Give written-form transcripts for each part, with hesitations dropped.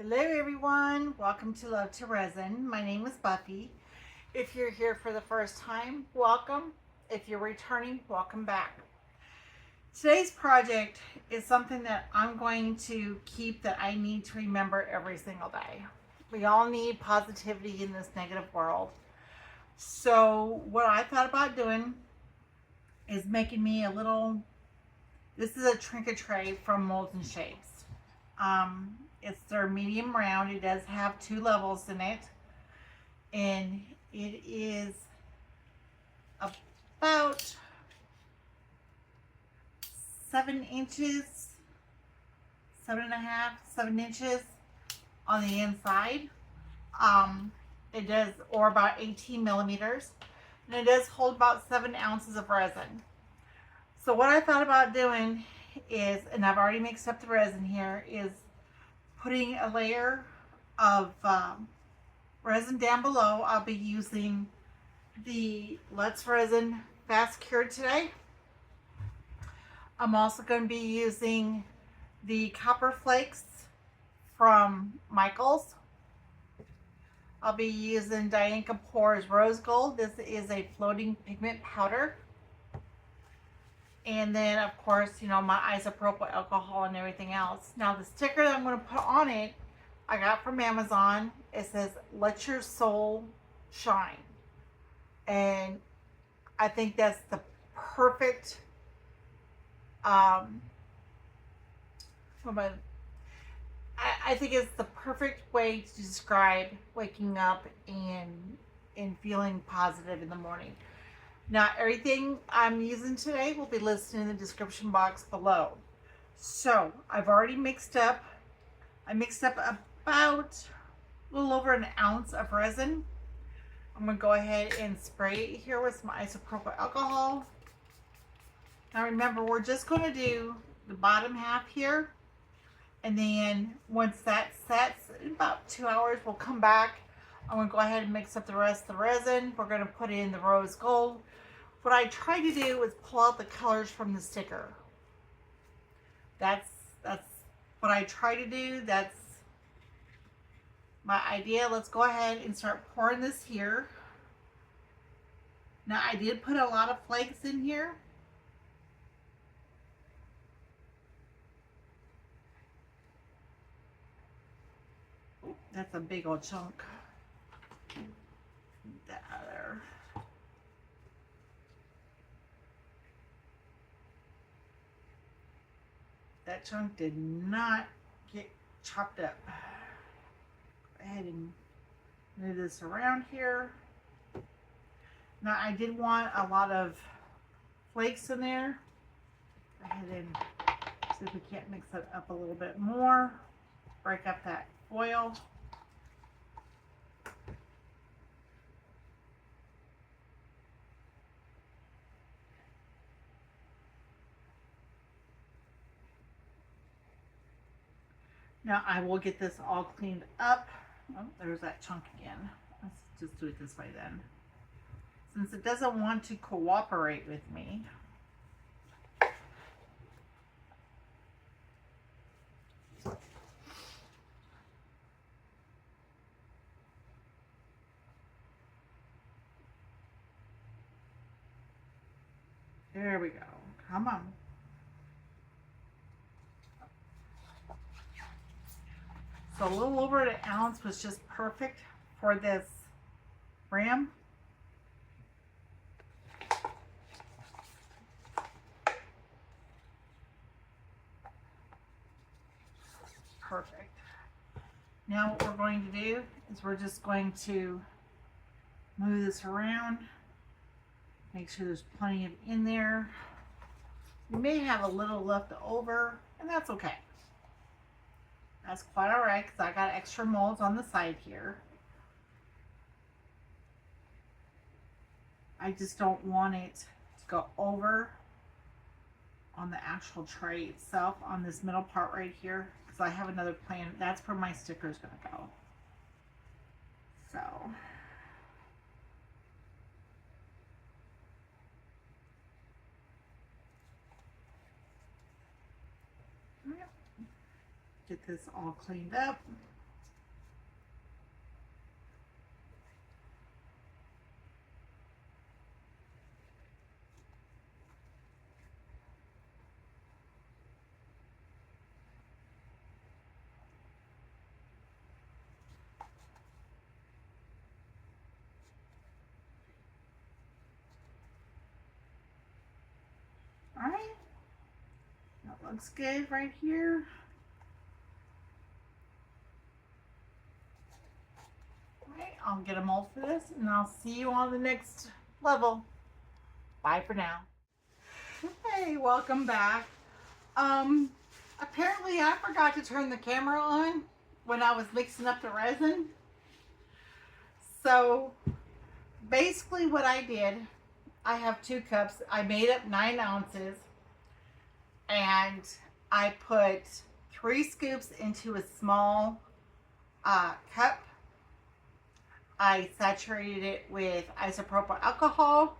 Hello everyone, welcome to Love to Resin. My name is Buffy. If you're here for the first time, welcome. If you're returning, welcome back. Today's project is something that I'm going to keep that I need to remember every single day. We all need positivity in this negative world. So what I thought about doing is making me a little, this is a trinket tray from Molds and Shapes. It's their medium round. It does have 2 levels in it. And it is about 7 inches, 7.5, 7 inches on the inside. It does, or about 18 millimeters. And it does hold about 7 ounces of resin. So what I thought about doing is, and I've already mixed up the resin here, is putting a layer of resin down below. I'll be using the Glits resin fast cured today. I'm also going to be using the copper flakes from Michael's. I'll be using Dianka Pours Rose Gold. This is a floating pigment powder. And then, of course, you know, my isopropyl alcohol and everything else. Now, the sticker that I'm going to put on it, I got from Amazon. It says, "Let your soul shine." And I think that's the perfect, I think it's the perfect way to describe waking up and feeling positive in the morning. Now, everything I'm using today will be listed in the description box below. So, I've already mixed up, I mixed up about a little over an ounce of resin. I'm going to go ahead and spray it here with some isopropyl alcohol. Now remember, we're just going to do the bottom half here. And then once that sets, in about 2 hours, we'll come back. I'm going to go ahead and mix up the rest of the resin. We're going to put in the rose gold. What I tried to do was pull out the colors from the sticker. That's what I try to do. That's my idea. Let's go ahead and start pouring this here. Now, I did put a lot of flakes in here. That's a big old chunk. Get that out of there. That chunk did not get chopped up. Go ahead and move this around here. Now, I did want a lot of flakes in there. Go ahead and see if we can't mix it up a little bit more. Break up that foil. Now I will get this all cleaned up. Oh, there's that chunk again. Let's just do it this way then. Since it doesn't want to cooperate with me. There we go. Come on. So a little over an ounce was just perfect for this rim. Perfect. Now what we're going to do is we're just going to move this around. Make sure there's plenty of in there. You may have a little left over, and that's okay. That's quite all right, because I got extra molds on the side here. I just don't want it to go over on the actual tray itself on this middle part right here, because I have another plan. That's where my sticker is going to go. So get this all cleaned up. looks good right here. Alright, I'll get a mold for this and I'll see you on the next level. Bye for now. Hey, welcome back. Apparently I forgot to turn the camera on when I was mixing up the resin. So basically what I did, I have 2 cups. I made up 9 ounces and I put 3 scoops into a small cup. I saturated it with isopropyl alcohol.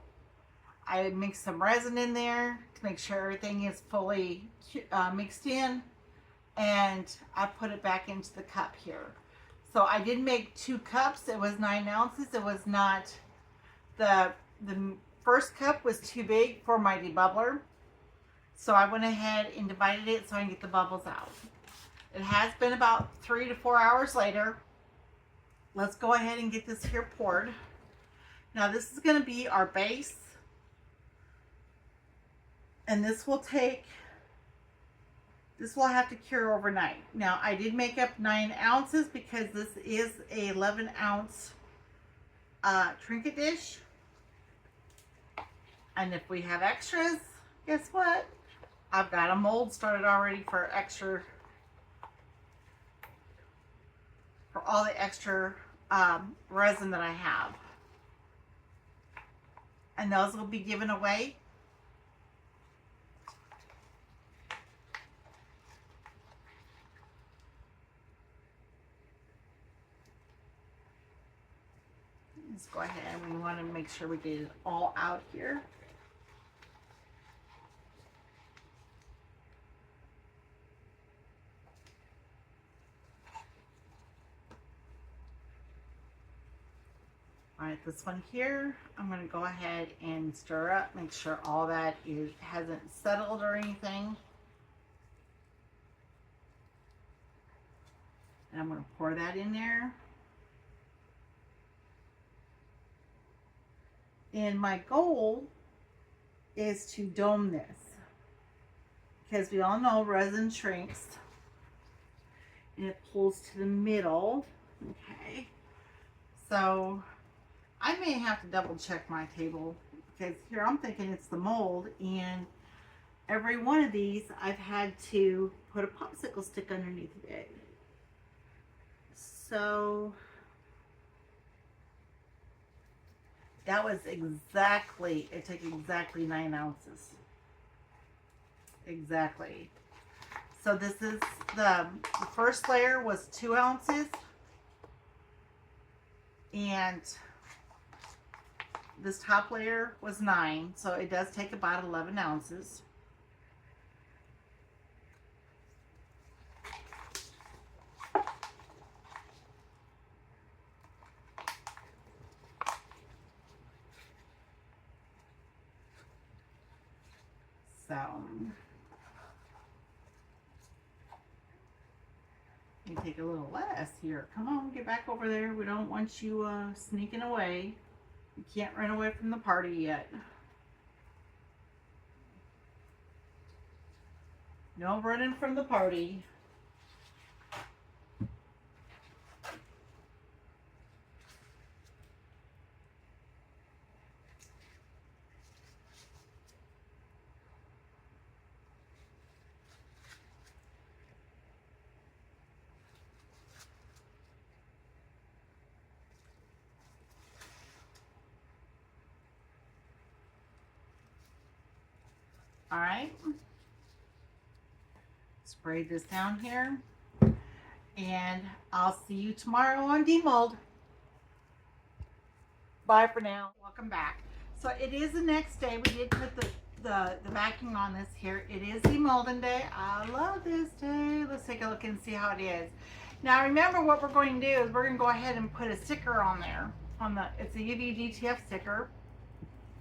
I mixed some resin in there to make sure everything is fully mixed in, and I put it back into the cup here. So I did make 2 cups. It was 9 ounces. It was not, the first cup was too big for my debubbler. So I went ahead and divided it so I can get the bubbles out. It has been about 3 to 4 hours later. Let's go ahead and get this here poured. Now this is going to be our base. And this will have to cure overnight. Now I did make up 9 ounces because this is a 11 ounce trinket dish. And if we have extras, guess what? I've got a mold started already for all the extra resin that I have. And those will be given away. Let's go ahead. We want to make sure we get it all out here. All right, this one here, I'm going to go ahead and stir up, make sure all that hasn't settled or anything. And I'm going to pour that in there. And my goal is to dome this, because we all know resin shrinks and it pulls to the middle. Okay, so I may have to double check my table, because here I'm thinking it's the mold, and every one of these I've had to put a popsicle stick underneath it. So that was exactly, it took exactly 9 ounces. Exactly. So this is the first layer was 2 ounces. And this top layer was 9. So it does take about 11 ounces. So you take a little less here. Come on, get back over there. We don't want you sneaking away. You can't run away from the party yet. No running from the party. All right, spray this down here, and I'll see you tomorrow on demold. Bye for now. Welcome back. So it is the next day. We did put the backing on this here. It is demolding day. I love this day. Let's take a look and see how it is. Now remember, what we're going to do is we're going to go ahead and put a sticker on there. It's a UV DTF sticker.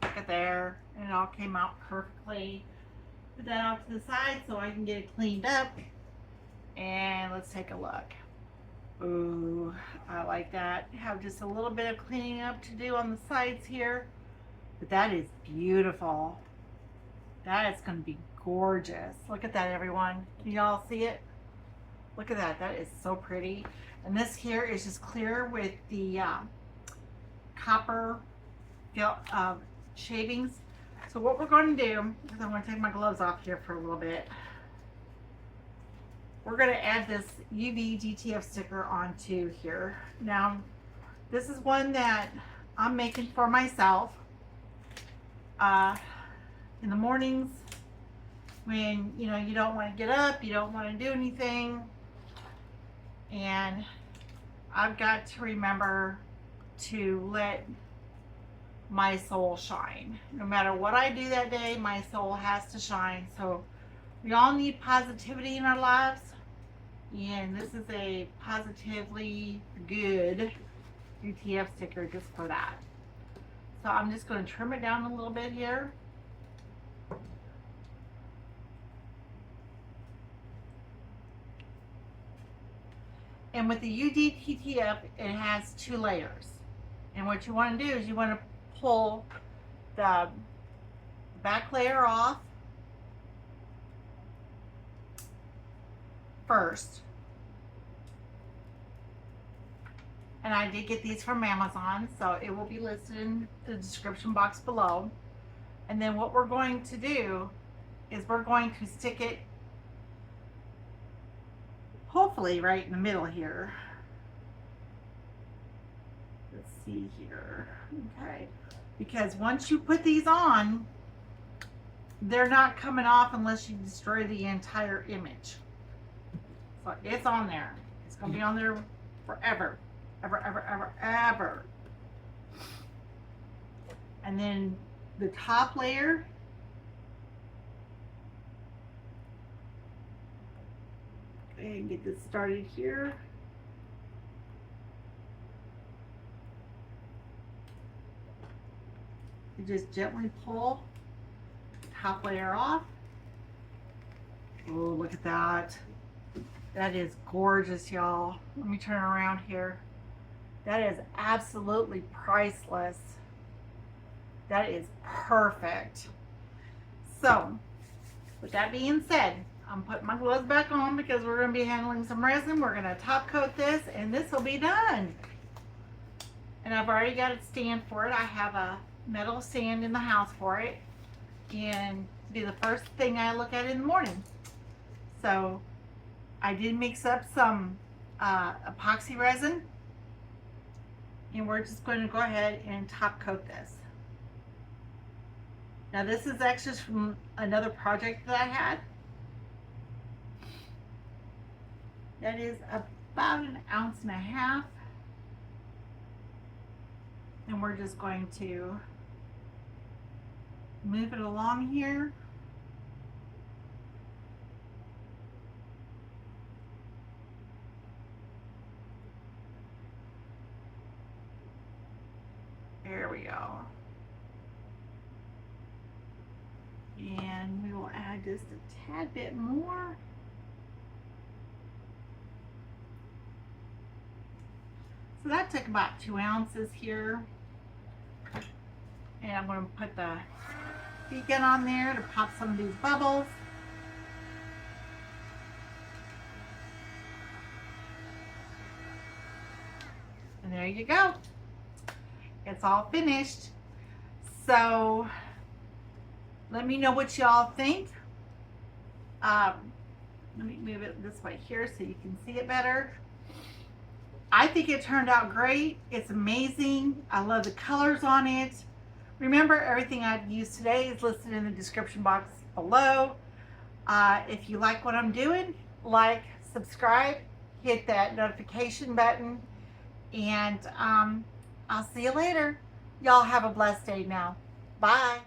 Look at there, and it all came out perfectly. Put that off to the side so I can get it cleaned up. And let's take a look. Ooh, I like that. Have just a little bit of cleaning up to do on the sides here. But that is beautiful. That is going to be gorgeous. Look at that, everyone. Can y'all see it? Look at that. That is so pretty. And this here is just clear with the copper shavings. So what we're going to do is I'm going to take my gloves off here for a little bit. We're going to add this UV DTF sticker onto here. Now, this is one that I'm making for myself in the mornings when, you know, you don't want to get up, you don't want to do anything. And I've got to remember to let my soul shine. No matter what I do that day, my soul has to shine. So we all need positivity in our lives. And this is a positively good UTF sticker just for that. So I'm just going to trim it down a little bit here. And with the UDTTF, it has 2 layers. And what you want to do is you want to pull the back layer off first. And I did get these from Amazon, so it will be listed in the description box below. And then what we're going to do is we're going to stick it hopefully right in the middle here. Let's see here. Okay. Because once you put these on, they're not coming off unless you destroy the entire image. So it's on there. It's going to be on there forever. Ever, ever, ever, ever. And then the top layer, go ahead and get this started here. You just gently pull the top layer off. Oh, look at that. That is gorgeous, y'all. Let me turn around here. That is absolutely priceless. That is perfect. So, with that being said, I'm putting my gloves back on because we're going to be handling some resin. We're going to top coat this and this will be done. And I've already got a stand for it. I have a metal stand in the house for it. And it'll be the first thing I look at in the morning. So, I did mix up some epoxy resin. And we're just going to go ahead and top coat this. Now this is actually from another project that I had. That is about 1.5 ounces. And we're just going to move it along here. There we go. And we will add just a tad bit more. So that took about 2 ounces here. And I'm going to put the beacon on there to pop some of these bubbles. And there you go. It's all finished. So let me know what y'all think. Let me move it this way here so you can see it better. I think it turned out great. It's amazing. I love the colors on it. Remember, everything I've used today is listed in the description box below. If you like what I'm doing, like, subscribe, hit that notification button, and I'll see you later. Y'all have a blessed day now. Bye.